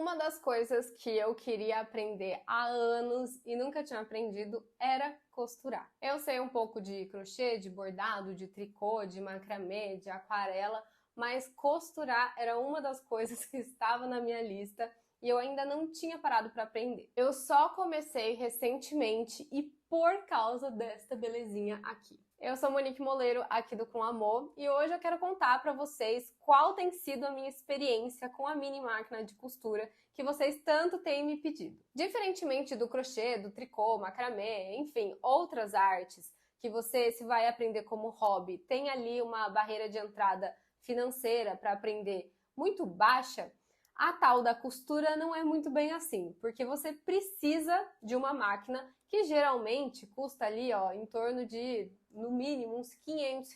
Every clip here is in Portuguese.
Uma das coisas que eu queria aprender há anos e nunca tinha aprendido era costurar. Eu sei um pouco de crochê, de bordado, de tricô, de macramê, de aquarela, mas costurar era uma das coisas que estava na minha lista e eu ainda não tinha parado para aprender. Eu só comecei recentemente e por causa desta belezinha aqui. Eu sou Monique Moleiro, aqui do Com Amor, e hoje eu quero contar para vocês qual tem sido a minha experiência com a mini máquina de costura que vocês tanto têm me pedido. Diferentemente do crochê, do tricô, macramê, enfim, outras artes que você, se vai aprender como hobby, tem ali uma barreira de entrada financeira para aprender muito baixa, a tal da costura não é muito bem assim, porque você precisa de uma máquina que geralmente custa ali, ó, em torno de, no mínimo, uns R$500.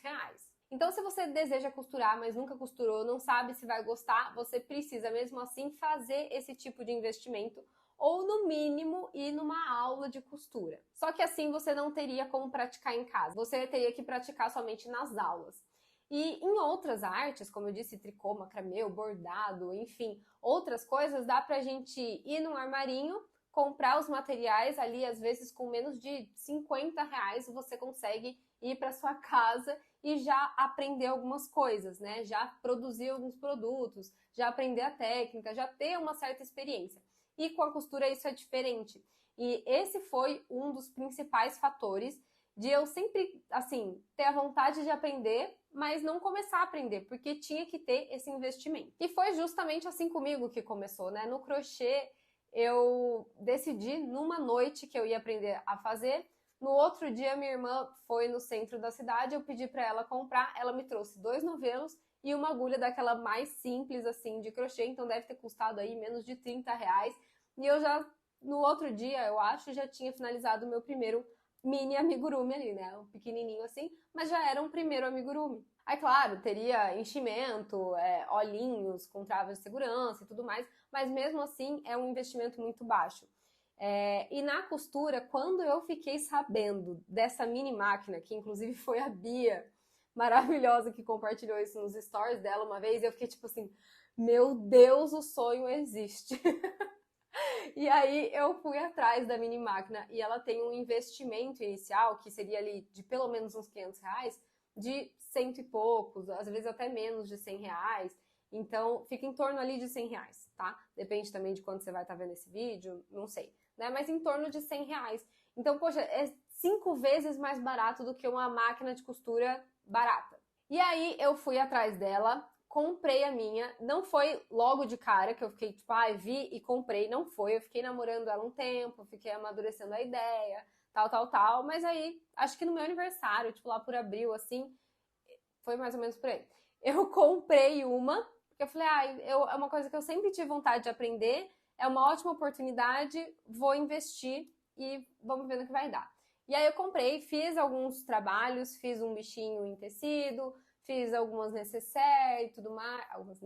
Então, se você deseja costurar, mas nunca costurou, não sabe se vai gostar, você precisa mesmo assim fazer esse tipo de investimento ou, no mínimo, ir numa aula de costura. Só que assim você não teria como praticar em casa, você teria que praticar somente nas aulas. E em outras artes, como eu disse, tricô, macramê, bordado, enfim, outras coisas, dá pra gente ir num armarinho, comprar os materiais ali, às vezes com menos de R$50, você consegue ir para sua casa e já aprender algumas coisas, né? Já produzir alguns produtos, já aprender a técnica, já ter uma certa experiência. E com a costura isso é diferente. E esse foi um dos principais fatores de eu sempre, assim, ter a vontade de aprender, mas não começar a aprender, porque tinha que ter esse investimento. E foi justamente assim comigo que começou, né? No crochê, eu decidi numa noite que eu ia aprender a fazer. No outro dia, minha irmã foi no centro da cidade, eu pedi para ela comprar, ela me trouxe 2 novelos e uma agulha daquela mais simples, assim, de crochê, então deve ter custado aí menos de R$30. E eu já, no outro dia, eu acho, já tinha finalizado o meu primeiro mini amigurumi ali, né? Um pequenininho assim, mas já era um primeiro amigurumi. Aí, claro, teria enchimento, olhinhos com travas de segurança e tudo mais, mas mesmo assim é um investimento muito baixo. E na costura, quando eu fiquei sabendo dessa mini máquina, que inclusive foi a Bia, maravilhosa, que compartilhou isso nos stories dela uma vez, eu fiquei tipo assim, meu Deus, o sonho existe. E aí eu fui atrás da mini máquina e ela tem um investimento inicial, que seria ali de pelo menos uns R$500, de cento e poucos, às vezes até menos de R$100. Então fica em torno ali de R$100, tá? Depende também de quando você vai estar vendo esse vídeo, não sei, né? Mas em torno de R$100. Então, poxa, é 5 vezes mais barato do que uma máquina de costura barata. E aí eu fui atrás dela, comprei a minha, não foi logo de cara que eu fiquei tipo, vi e comprei, não foi, eu fiquei namorando ela um tempo, fiquei amadurecendo a ideia, tal, mas aí, acho que no meu aniversário, tipo lá por abril, assim, foi mais ou menos por aí. Eu comprei uma, porque eu falei, é uma coisa que eu sempre tive vontade de aprender, é uma ótima oportunidade, vou investir e vamos ver no que vai dar. E aí eu comprei, fiz alguns trabalhos, fiz um bichinho em tecido, fiz algumas necessaires e tudo mais, algumas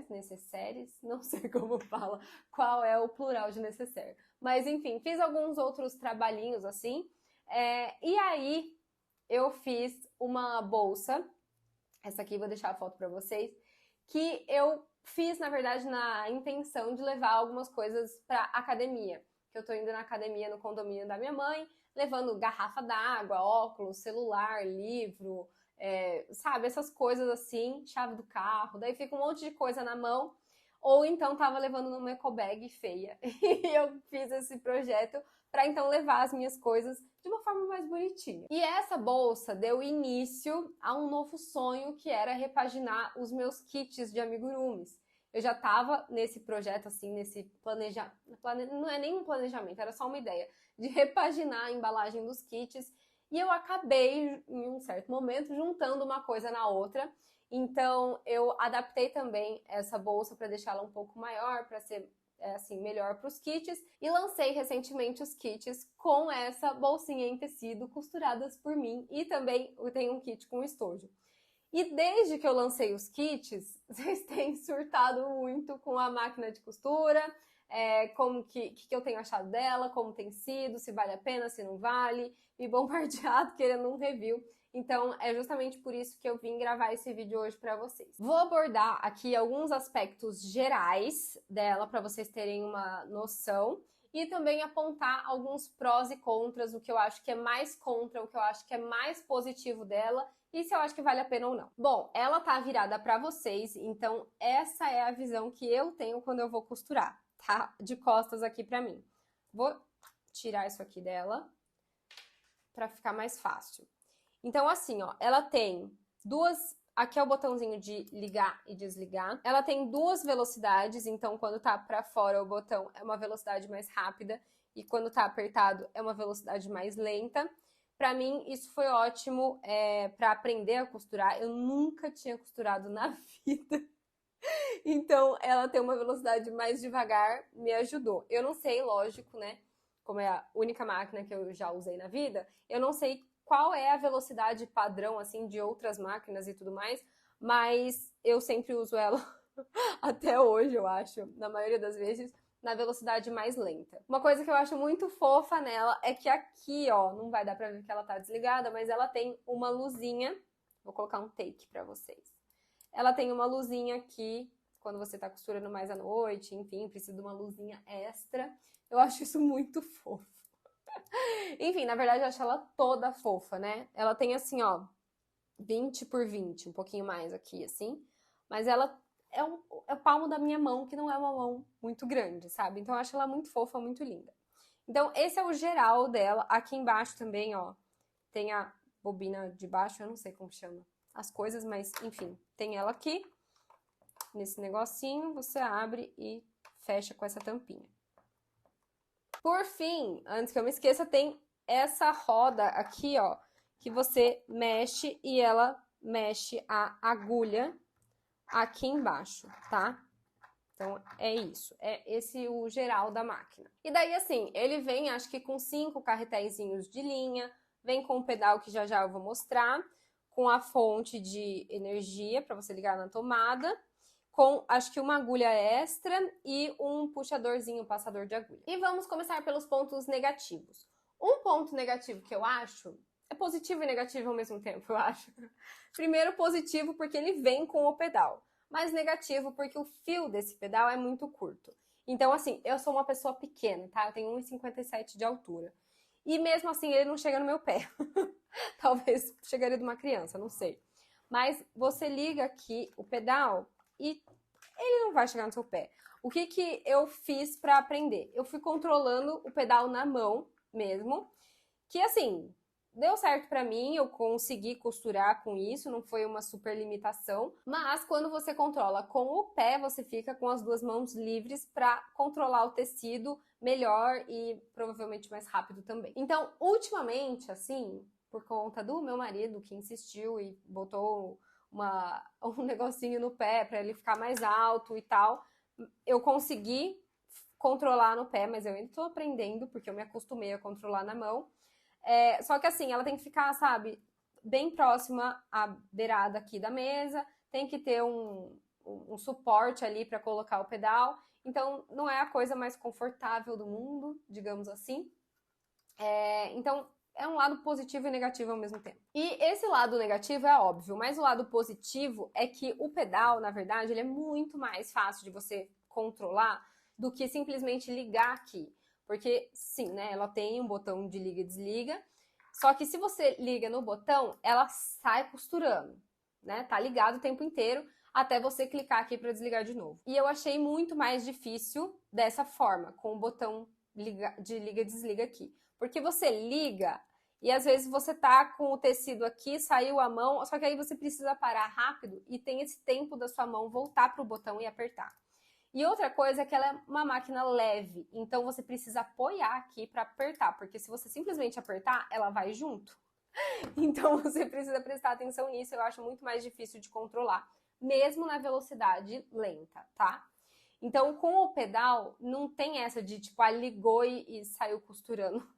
necessaires, não sei como fala, qual é o plural de necessaire. Mas enfim, fiz alguns outros trabalhinhos assim, e aí eu fiz uma bolsa, essa aqui vou deixar a foto para vocês, que eu fiz, na verdade, na intenção de levar algumas coisas para academia, que eu tô indo na academia no condomínio da minha mãe, levando garrafa d'água, óculos, celular, livro, sabe, essas coisas assim, chave do carro, daí fica um monte de coisa na mão, ou então tava levando numa ecobag feia. E eu fiz esse projeto para então levar as minhas coisas de uma forma mais bonitinha. E essa bolsa deu início a um novo sonho, que era repaginar os meus kits de amigurumis. Eu já estava nesse projeto, assim, nesse planejamento, não é nem um planejamento, era só uma ideia, de repaginar a embalagem dos kits, e eu acabei, em um certo momento, juntando uma coisa na outra. Então, eu adaptei também essa bolsa para deixá-la um pouco maior, para ser assim, melhor para os kits, e lancei recentemente os kits com essa bolsinha em tecido costuradas por mim, e também eu tenho um kit com estojo. E desde que eu lancei os kits, vocês têm surtado muito com a máquina de costura, como que eu tenho achado dela, como tem sido, se vale a pena, se não vale, me bombardeado querendo um review. Então, é justamente por isso que eu vim gravar esse vídeo hoje pra vocês. Vou abordar aqui alguns aspectos gerais dela pra vocês terem uma noção e também apontar alguns prós e contras, o que eu acho que é mais contra, o que eu acho que é mais positivo dela e se eu acho que vale a pena ou não. Bom, ela tá virada pra vocês, então essa é a visão que eu tenho quando eu vou costurar, tá? De costas aqui pra mim. Vou tirar isso aqui dela pra ficar mais fácil. Então, assim, ó, ela tem duas... Aqui é o botãozinho de ligar e desligar. Ela tem duas velocidades, então quando tá pra fora o botão é uma velocidade mais rápida e quando tá apertado é uma velocidade mais lenta. Pra mim, isso foi ótimo pra aprender a costurar. Eu nunca tinha costurado na vida. Então, ela ter uma velocidade mais devagar me ajudou. Eu não sei, lógico, né? Como é a única máquina que eu já usei na vida, eu não sei qual é a velocidade padrão, assim, de outras máquinas e tudo mais, mas eu sempre uso ela, até hoje, eu acho, na maioria das vezes, na velocidade mais lenta. Uma coisa que eu acho muito fofa nela é que aqui, ó, não vai dar pra ver que ela tá desligada, mas ela tem uma luzinha, vou colocar um take pra vocês. Ela tem uma luzinha aqui, quando você tá costurando mais à noite, enfim, precisa de uma luzinha extra. Eu acho isso muito fofo. Enfim, na verdade eu acho ela toda fofa, né? Ela tem assim, ó, 20 por 20, um pouquinho mais aqui, assim. Mas ela é o palmo da minha mão, que não é uma mão muito grande, sabe? Então eu acho ela muito fofa, muito linda. Então esse é o geral dela. Aqui embaixo também, ó, tem a bobina de baixo, eu não sei como chama as coisas, mas enfim, tem ela aqui. Nesse negocinho, você abre e fecha com essa tampinha. Por fim, antes que eu me esqueça, tem essa roda aqui, ó, que você mexe e ela mexe a agulha aqui embaixo, tá? Então, é isso. É esse o geral da máquina. E daí, assim, ele vem, acho que com 5 carretéisinhos de linha, vem com o pedal que já já eu vou mostrar, com a fonte de energia para você ligar na tomada, com, acho que uma agulha extra e um puxadorzinho, passador de agulha. E vamos começar pelos pontos negativos. Um ponto negativo que eu acho, é positivo e negativo ao mesmo tempo, eu acho. Primeiro positivo porque ele vem com o pedal, mas negativo porque o fio desse pedal é muito curto. Então, assim, eu sou uma pessoa pequena, tá? Eu tenho 1,57 de altura. E mesmo assim, ele não chega no meu pé. Talvez chegaria de uma criança, não sei. Mas você liga aqui o pedal e ele não vai chegar no seu pé. O que que eu fiz para aprender? Eu fui controlando o pedal na mão mesmo, que assim, deu certo para mim, eu consegui costurar com isso, não foi uma super limitação, mas quando você controla com o pé, você fica com as duas mãos livres para controlar o tecido melhor e provavelmente mais rápido também. Então, ultimamente, assim, por conta do meu marido que insistiu e botou um negocinho no pé para ele ficar mais alto e tal, eu consegui controlar no pé, mas eu ainda tô aprendendo, porque eu me acostumei a controlar na mão. Só que assim, ela tem que ficar, sabe, bem próxima à beirada aqui da mesa, tem que ter um suporte ali para colocar o pedal, então não é a coisa mais confortável do mundo, digamos assim. Então, é um lado positivo e negativo ao mesmo tempo. E esse lado negativo é óbvio, mas o lado positivo é que o pedal, na verdade, ele é muito mais fácil de você controlar do que simplesmente ligar aqui. Porque, sim, né, ela tem um botão de liga e desliga, só que se você liga no botão, ela sai costurando, né? Tá ligado o tempo inteiro até você clicar aqui para desligar de novo. E eu achei muito mais difícil dessa forma, com o botão de liga e desliga aqui. Porque você liga e às vezes você tá com o tecido aqui, saiu a mão, só que aí você precisa parar rápido e tem esse tempo da sua mão voltar pro botão e apertar. E outra coisa é que ela é uma máquina leve, então você precisa apoiar aqui para apertar, porque se você simplesmente apertar, ela vai junto. Então você precisa prestar atenção nisso, eu acho muito mais difícil de controlar, mesmo na velocidade lenta, tá? Então com o pedal não tem essa de tipo, ligou e saiu costurando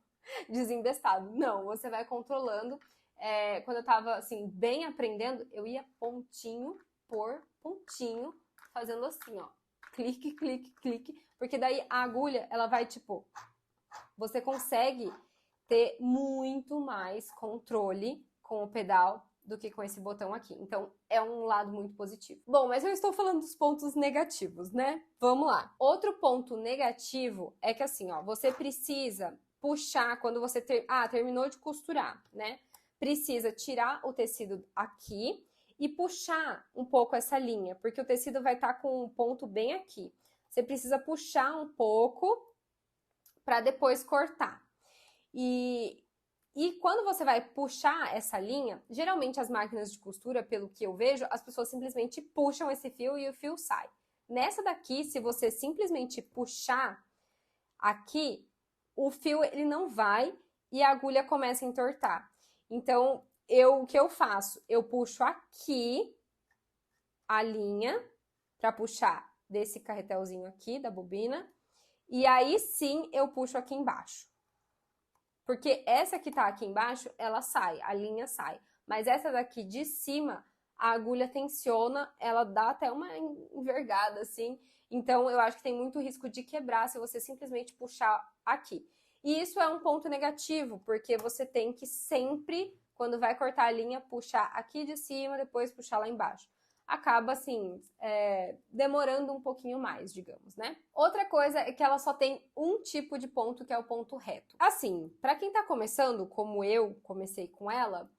desembestado. Não, você vai controlando. Quando eu tava assim, bem aprendendo, eu ia pontinho por pontinho, fazendo assim, ó. Clique, clique, clique, porque daí a agulha, ela vai tipo, você consegue ter muito mais controle com o pedal do que com esse botão aqui. Então, é um lado muito positivo. Bom, mas eu estou falando dos pontos negativos, né? Vamos lá. Outro ponto negativo é que assim, ó, você precisa puxar quando você terminou de costurar, né? Precisa tirar o tecido aqui e puxar um pouco essa linha, porque o tecido vai estar com um ponto bem aqui. Você precisa puxar um pouco para depois cortar. E quando você vai puxar essa linha, geralmente as máquinas de costura, pelo que eu vejo, as pessoas simplesmente puxam esse fio e o fio sai. Nessa daqui, se você simplesmente puxar aqui, o fio ele não vai e a agulha começa a entortar. Então, o que eu faço? Eu puxo aqui a linha para puxar desse carretelzinho aqui da bobina e aí sim eu puxo aqui embaixo. Porque essa que tá aqui embaixo, ela sai, a linha sai. Mas essa daqui de cima, a agulha tensiona, ela dá até uma envergada, assim. Então, eu acho que tem muito risco de quebrar se você simplesmente puxar aqui. E isso é um ponto negativo, porque você tem que sempre, quando vai cortar a linha, puxar aqui de cima, depois puxar lá embaixo. Acaba, assim, demorando um pouquinho mais, digamos, né? Outra coisa é que ela só tem um tipo de ponto, que é o ponto reto. Assim, para quem tá começando, como eu comecei com ela,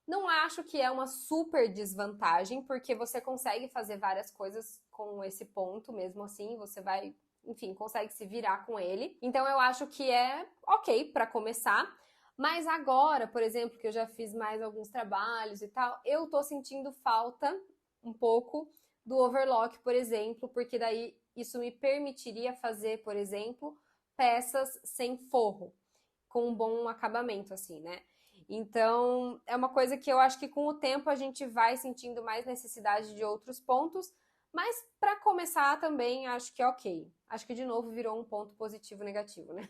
não acho que é uma super desvantagem, porque você consegue fazer várias coisas com esse ponto, mesmo assim, você vai, enfim, consegue se virar com ele. Então, eu acho que é ok para começar. Mas agora, por exemplo, que eu já fiz mais alguns trabalhos e tal, eu tô sentindo falta um pouco do overlock, por exemplo, porque daí isso me permitiria fazer, por exemplo, peças sem forro, com um bom acabamento, assim, né? Então, é uma coisa que eu acho que com o tempo a gente vai sentindo mais necessidade de outros pontos, mas para começar também acho que é ok. Acho que de novo virou um ponto positivo negativo, né?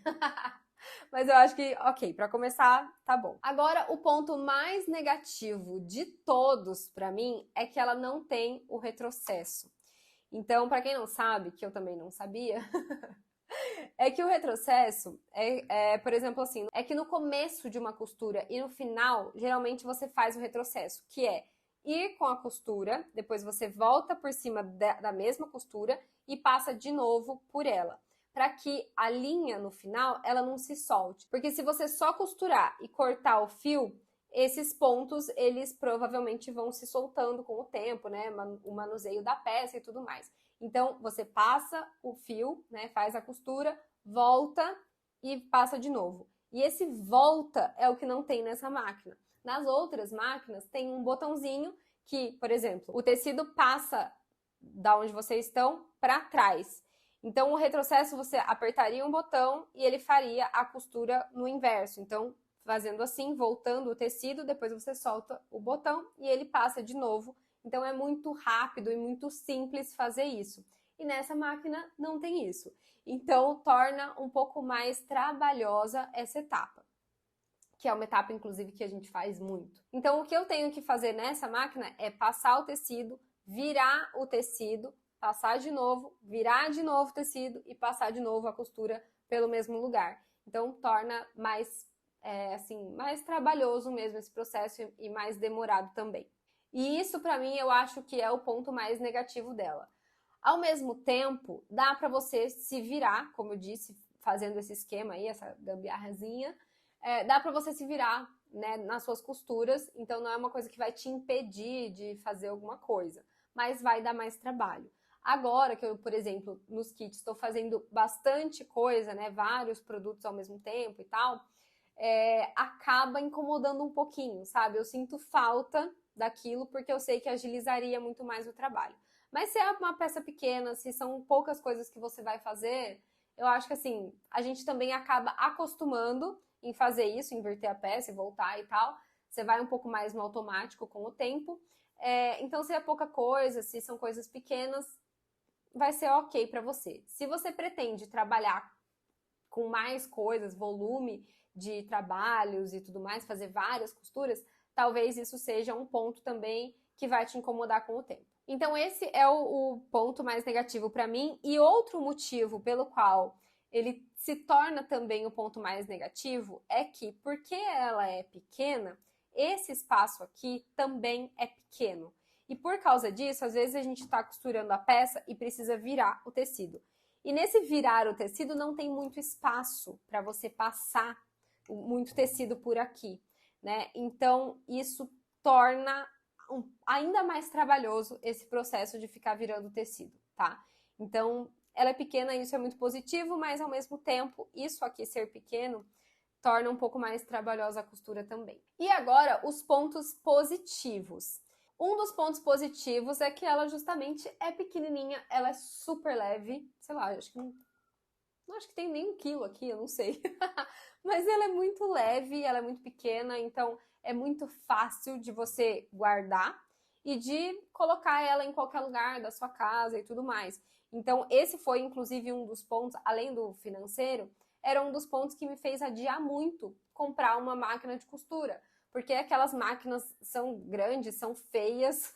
Mas eu acho que, ok, para começar, tá bom. Agora, o ponto mais negativo de todos para mim é que ela não tem o retrocesso. Então, para quem não sabe, que eu também não sabia, é que o retrocesso por exemplo, assim, é que no começo de uma costura e no final, geralmente você faz o retrocesso, que é ir com a costura, depois você volta por cima da mesma costura e passa de novo por ela, para que a linha no final ela não se solte. Porque se você só costurar e cortar o fio, esses pontos eles provavelmente vão se soltando com o tempo, né? O manuseio da peça e tudo mais. Então você passa o fio, né? Faz a costura, volta e passa de novo. E esse volta é o que não tem nessa máquina. Nas outras máquinas tem um botãozinho que, por exemplo, o tecido passa da onde vocês estão para trás. Então, o retrocesso, você apertaria um botão e ele faria a costura no inverso. Então, fazendo assim, voltando o tecido, depois você solta o botão e ele passa de novo. Então, é muito rápido e muito simples fazer isso. E nessa máquina não tem isso. Então, torna um pouco mais trabalhosa essa etapa, que é uma etapa, inclusive, que a gente faz muito. Então, o que eu tenho que fazer nessa máquina é passar o tecido, virar o tecido, passar de novo, virar de novo o tecido e passar de novo a costura pelo mesmo lugar. Então, torna mais, mais trabalhoso mesmo esse processo e mais demorado também. E isso, para mim, eu acho que é o ponto mais negativo dela. Ao mesmo tempo, dá para você se virar, como eu disse, fazendo esse esquema aí, essa gambiarrazinha, dá para você se virar, né, nas suas costuras, então não é uma coisa que vai te impedir de fazer alguma coisa, mas vai dar mais trabalho. Agora que eu, por exemplo, nos kits estou fazendo bastante coisa, né, vários produtos ao mesmo tempo e tal, acaba incomodando um pouquinho, sabe? Eu sinto falta daquilo porque eu sei que agilizaria muito mais o trabalho. Mas se é uma peça pequena, se são poucas coisas que você vai fazer, eu acho que assim, a gente também acaba acostumando em fazer isso, inverter a peça e voltar e tal. Você vai um pouco mais no automático com o tempo. Então, se é pouca coisa, se são coisas pequenas, vai ser ok para você. Se você pretende trabalhar com mais coisas, volume de trabalhos e tudo mais, fazer várias costuras, talvez isso seja um ponto também que vai te incomodar com o tempo. Então, esse é o ponto mais negativo para mim. E outro motivo pelo qual ele se torna também o ponto mais negativo é que, porque ela é pequena, esse espaço aqui também é pequeno. E por causa disso, às vezes a gente está costurando a peça e precisa virar o tecido. E nesse virar o tecido não tem muito espaço para você passar muito tecido por aqui, né? Então, isso torna ainda mais trabalhoso esse processo de ficar virando tecido, tá? Então, ela é pequena e isso é muito positivo, mas ao mesmo tempo, isso aqui ser pequeno torna um pouco mais trabalhosa a costura também. E agora, os pontos positivos. Um dos pontos positivos é que ela justamente é pequenininha, ela é super leve, sei lá, acho que tem nem 1 quilo aqui, eu não sei. Mas ela é muito leve, ela é muito pequena, então é muito fácil de você guardar e de colocar ela em qualquer lugar da sua casa e tudo mais. Então esse foi inclusive um dos pontos, além do financeiro, era um dos pontos que me fez adiar muito comprar uma máquina de costura. Porque aquelas máquinas são grandes, são feias,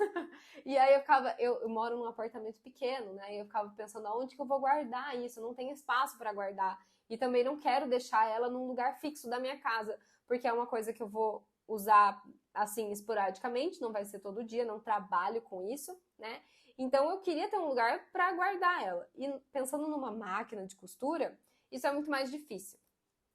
e aí eu moro num apartamento pequeno, né? E eu ficava pensando, aonde que eu vou guardar isso? Não tem espaço para guardar. E também não quero deixar ela num lugar fixo da minha casa, porque é uma coisa que eu vou usar assim esporadicamente, não vai ser todo dia, não trabalho com isso, né? Então eu queria ter um lugar para guardar ela. E pensando numa máquina de costura, isso é muito mais difícil.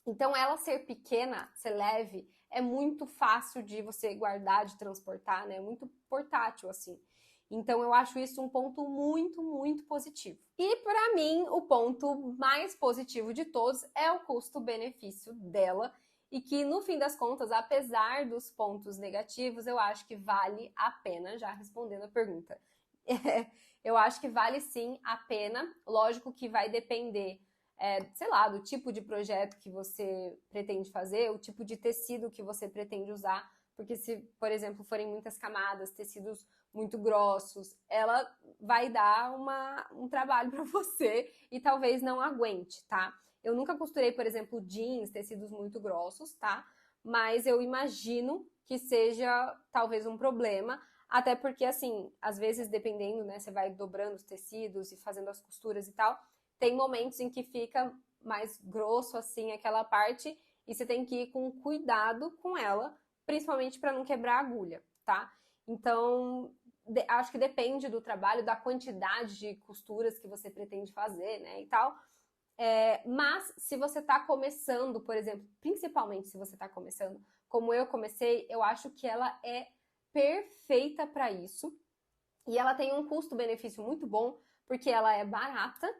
Então, ela ser pequena, ser leve, é muito fácil de você guardar, de transportar, né? É muito portátil, assim. Então, eu acho isso um ponto muito, muito positivo. E, para mim, o ponto mais positivo de todos é o custo-benefício dela. E que, no fim das contas, apesar dos pontos negativos, eu acho que vale a pena, já respondendo a pergunta. Eu acho que vale sim a pena. Lógico que vai depender sei lá, do tipo de projeto que você pretende fazer, o tipo de tecido que você pretende usar, porque se, por exemplo, forem muitas camadas, tecidos muito grossos, ela vai dar um trabalho para você e talvez não aguente, tá? Eu nunca costurei, por exemplo, jeans, tecidos muito grossos, tá? Mas eu imagino que seja talvez um problema, até porque, assim, às vezes, dependendo, né, você vai dobrando os tecidos e fazendo as costuras e tal, tem momentos em que fica mais grosso assim aquela parte e você tem que ir com cuidado com ela, principalmente para não quebrar a agulha, tá? Então, acho que depende do trabalho, da quantidade de costuras que você pretende fazer, né, e tal. Mas se você está começando, por exemplo, principalmente se você está começando, como eu comecei, eu acho que ela é perfeita para isso. E ela tem um custo-benefício muito bom, porque ela é barata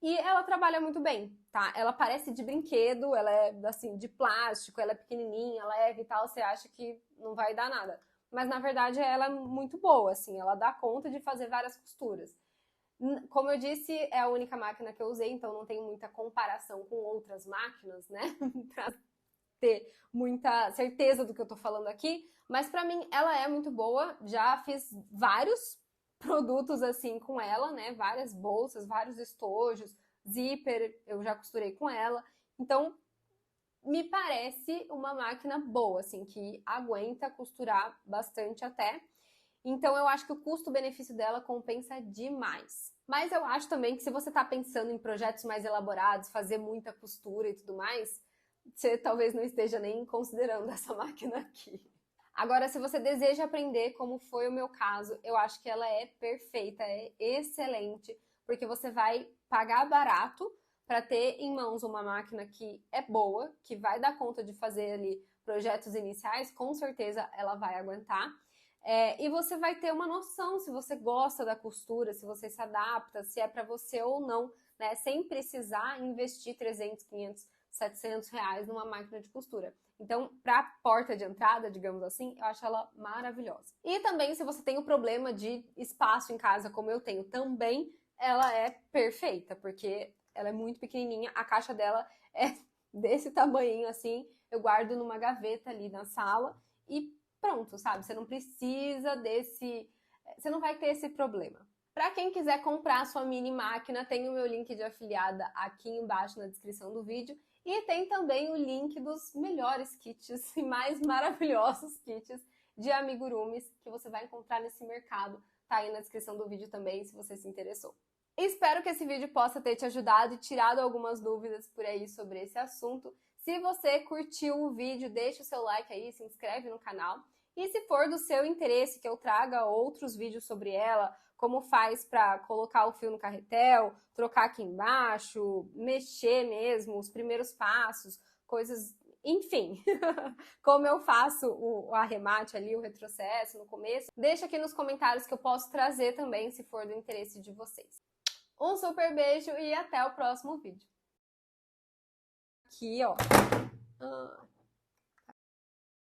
e ela trabalha muito bem, tá? Ela parece de brinquedo, ela é assim, de plástico, ela é pequenininha, leve e tal, você acha que não vai dar nada. Mas na verdade ela é muito boa, assim, ela dá conta de fazer várias costuras. Como eu disse, é a única máquina que eu usei, então não tem muita comparação com outras máquinas, né? Pra ter muita certeza do que eu tô falando aqui, mas pra mim ela é muito boa, já fiz vários produtos assim com ela, né? Várias bolsas, vários estojos, zíper, eu já costurei com ela. Então, me parece uma máquina boa, assim, que aguenta costurar bastante até. Então, eu acho que o custo-benefício dela compensa demais. Mas eu acho também que se você está pensando em projetos mais elaborados, fazer muita costura e tudo mais, você talvez não esteja nem considerando essa máquina aqui. Agora, se você deseja aprender, como foi o meu caso, eu acho que ela é perfeita, é excelente, porque você vai pagar barato para ter em mãos uma máquina que é boa, que vai dar conta de fazer ali projetos iniciais, com certeza ela vai aguentar. E você vai ter uma noção se você gosta da costura, se você se adapta, se é para você ou não, né? Sem precisar investir 300, 500, 700 reais numa máquina de costura. Então, para porta de entrada, digamos assim, eu acho ela maravilhosa. E também, se você tem o problema de espaço em casa, como eu tenho também, ela é perfeita, porque ela é muito pequenininha, a caixa dela é desse tamanho assim, eu guardo numa gaveta ali na sala e pronto, sabe? Você não precisa você não vai ter esse problema. Para quem quiser comprar a sua mini máquina, tem o meu link de afiliada aqui embaixo na descrição do vídeo. E tem também o link dos melhores kits e mais maravilhosos kits de amigurumis que você vai encontrar nesse mercado. Tá aí na descrição do vídeo também, se você se interessou. Espero que esse vídeo possa ter te ajudado e tirado algumas dúvidas por aí sobre esse assunto. Se você curtiu o vídeo, deixa o seu like aí, se inscreve no canal. E se for do seu interesse que eu traga outros vídeos sobre ela, como faz para colocar o fio no carretel, trocar aqui embaixo, mexer mesmo, os primeiros passos, coisas, enfim, como eu faço o arremate ali, o retrocesso no começo, deixa aqui nos comentários que eu posso trazer também, se for do interesse de vocês. Um super beijo e até o próximo vídeo. Aqui, ó.